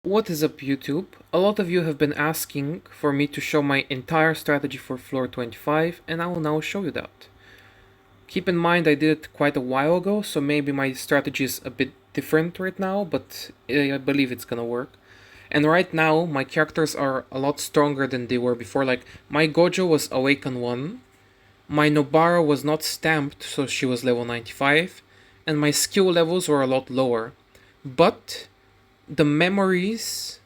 What is up, YouTube? A lot of you have been asking for me to show my entire strategy for floor 25, and I will now show you that. Keep in mind I did it quite a while ago, so maybe my strategy is a bit different right now, but I believe it's gonna work. And right now, my characters are a lot stronger than they were before. Like, my Gojo was Awaken 1, my Nobara was not stamped, so she was level 95, and my skill levels were a lot lower. But the memories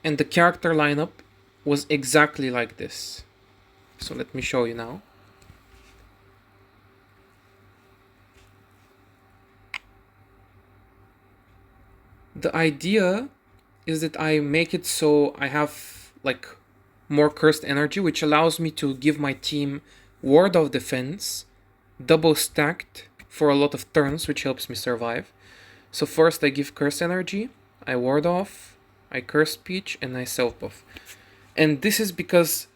and the character lineup was exactly like this. So let me show you now. The idea is that I make it so I have like more cursed energy, which allows me to give my team ward of defense, double stacked for a lot of turns, which helps me survive. So first I give cursed energy, I ward off, I curse speech, and I self buff. And this is because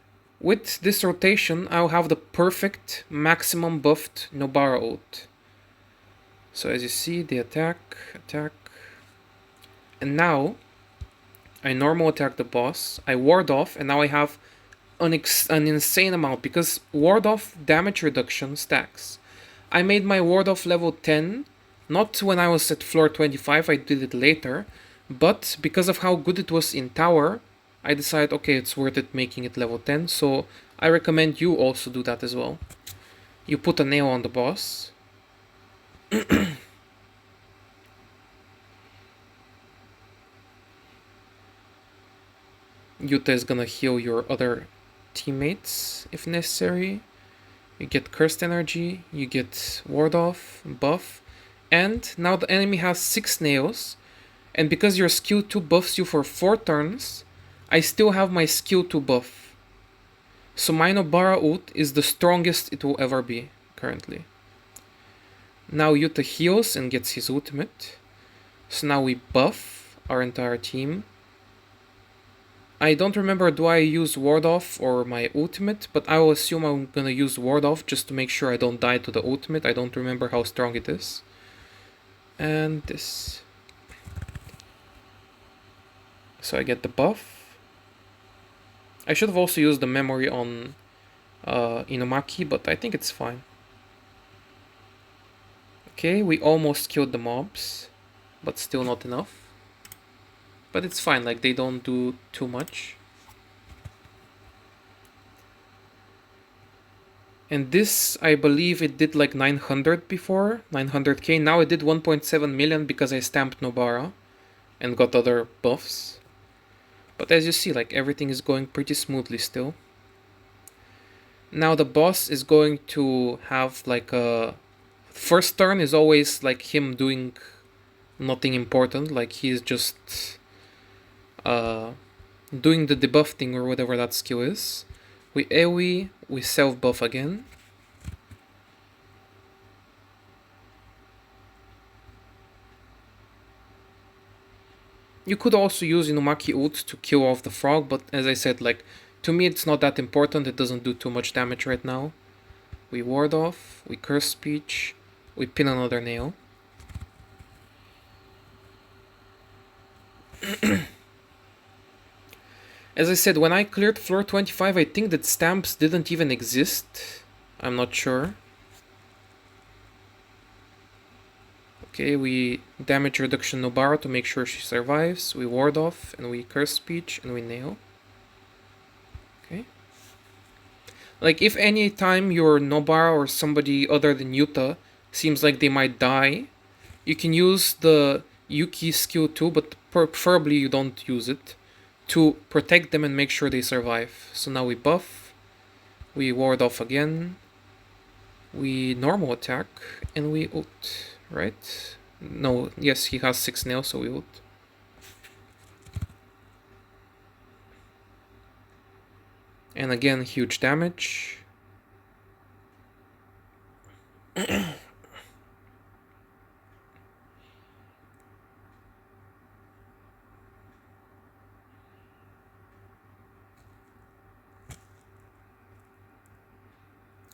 with this rotation, I'll have the perfect maximum buffed Nobara ult. So as you see, the attack, and now I normal attack the boss, I ward off, and now I have an insane amount because ward off damage reduction stacks. I made my ward off level 10, not when I was at floor 25, I did it later, but because of how good it was in tower, I decided, okay, it's worth it making it level 10, so I recommend you also do that as well. You put a nail on the boss. Yuta is gonna heal your other teammates if necessary. You get cursed energy, you get ward off, buff, and now the enemy has 6 nails, and because your skill 2 buffs you for 4 turns, I still have my skill 2 buff. So my Nobara ult is the strongest it will ever be currently. Now Yuta heals and gets his ultimate. So now we buff our entire team. I don't remember, do I use ward off or my ultimate, but I will assume I'm gonna use ward off just to make sure I don't die to the ultimate. I don't remember how strong it is. And this. So I get the buff. I should have also used the memory on Inumaki, but I think it's fine. Okay, we almost killed the mobs, but still not enough. But it's fine, like they don't do too much. And this, I believe it did like 900 before, 900k. Now it did 1.7 million because I stamped Nobara and got other buffs. But as you see, like everything is going pretty smoothly still. Now the boss is going to have like a... First turn is always like him doing nothing important, like he's just doing the debuff thing or whatever that skill is. We AoE, we self buff again. You could also use Inumaki ult to kill off the frog, but as I said, like, to me it's not that important, it doesn't do too much damage right now. We ward off, we curse speech, we pin another nail. As I said, when I cleared floor 25, I think that stamps didn't even exist. I'm not sure. Okay, we damage reduction Nobara to make sure she survives. We ward off, and we curse speech, and we nail. Okay. Like, if any time your Nobara or somebody other than Yuta seems like they might die, you can use the Yuki skill too, but preferably you don't use it, to protect them and make sure they survive. So now we buff, we ward off again, we normal attack, and we ult, right? No, yes, he has 6 nails, so we ult. And again, huge damage.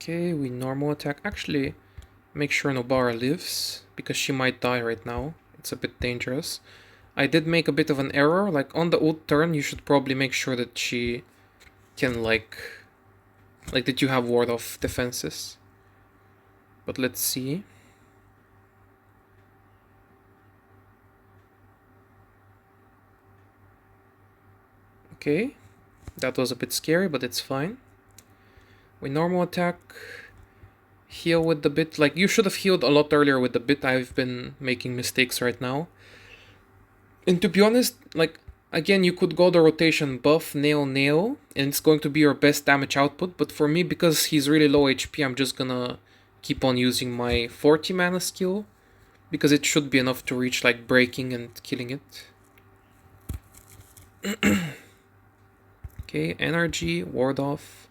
Okay, we normal attack. Actually, make sure Nobara lives, because she might die right now. It's a bit dangerous. I did make a bit of an error. Like on the ult turn, you should probably make sure that she can like that you have ward off defenses. But let's see. Okay, that was a bit scary, but it's fine. We normal attack, heal with the bit. Like, you should have healed a lot earlier with the bit. I've been making mistakes right now. And to be honest, like, again, you could go the rotation buff, nail, nail, and it's going to be your best damage output. But for me, because he's really low HP, I'm just gonna keep on using my 40 mana skill, because it should be enough to reach, like, breaking and killing it. Okay, energy, ward off,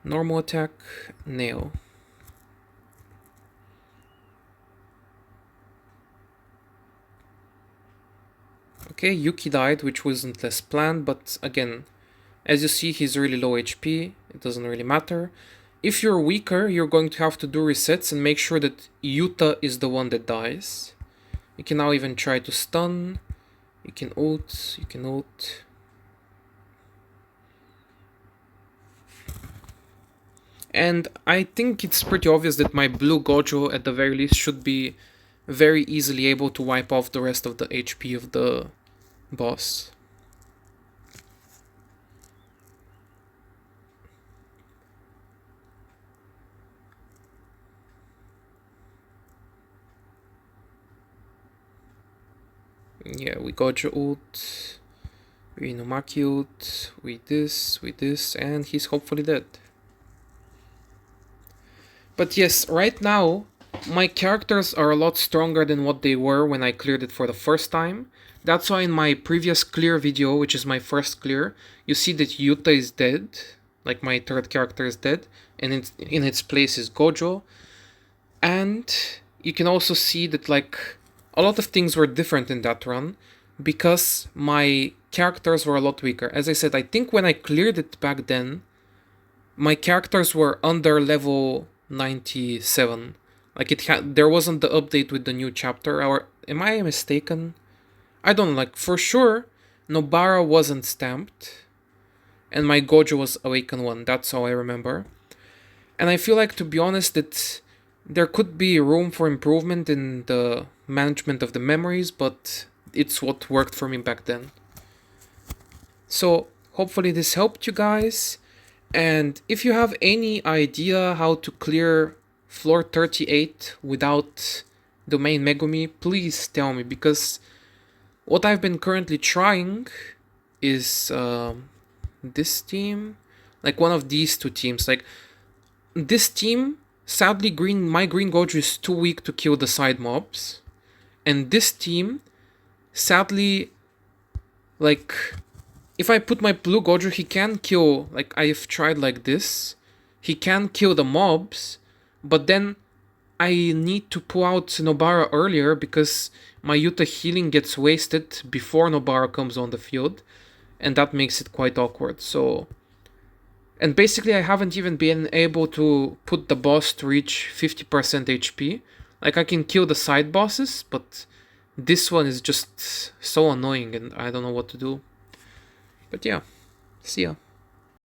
normal attack, nail. Okay, Yuki died, which wasn't as planned, but again, as you see, he's really low HP, it doesn't really matter. If you're weaker, you're going to have to do resets and make sure that Yuta is the one that dies. You can now even try to stun, you can ult, And I think it's pretty obvious that my blue Gojo, at the very least, should be very easily able to wipe off the rest of the HP of the boss. Yeah, we Gojo ult, we inumaki ult, we this, and he's hopefully dead. But yes, right now, my characters are a lot stronger than what they were when I cleared it for the first time. That's why in my previous clear video, which is my first clear, you see that Yuta is dead, like my third character is dead, and in its place is Gojo. And you can also see that like a lot of things were different in that run, because my characters were a lot weaker. As I said, I think when I cleared it back then, my characters were under level 97. Like there wasn't the update with the new chapter, or am I mistaken? I don't know, like for sure Nobara wasn't stamped and my Gojo was Awakened 1, that's how I remember. And I feel like, to be honest, that there could be room for improvement in the management of the memories, but it's what worked for me back then. So hopefully this helped you guys. And if you have any idea how to clear floor 38 without domain Megumi, please tell me, because what I've been currently trying is this team, like one of these two teams. Like this team, sadly, my green Gojo is too weak to kill the side mobs, and this team, sadly, like, if I put my blue Gojo, he can kill, like I've tried like this, he can kill the mobs, but then I need to pull out Nobara earlier because my Yuta healing gets wasted before Nobara comes on the field, and that makes it quite awkward. So, and basically I haven't even been able to put the boss to reach 50% HP. Like I can kill the side bosses, but this one is just so annoying and I don't know what to do. But yeah, see ya.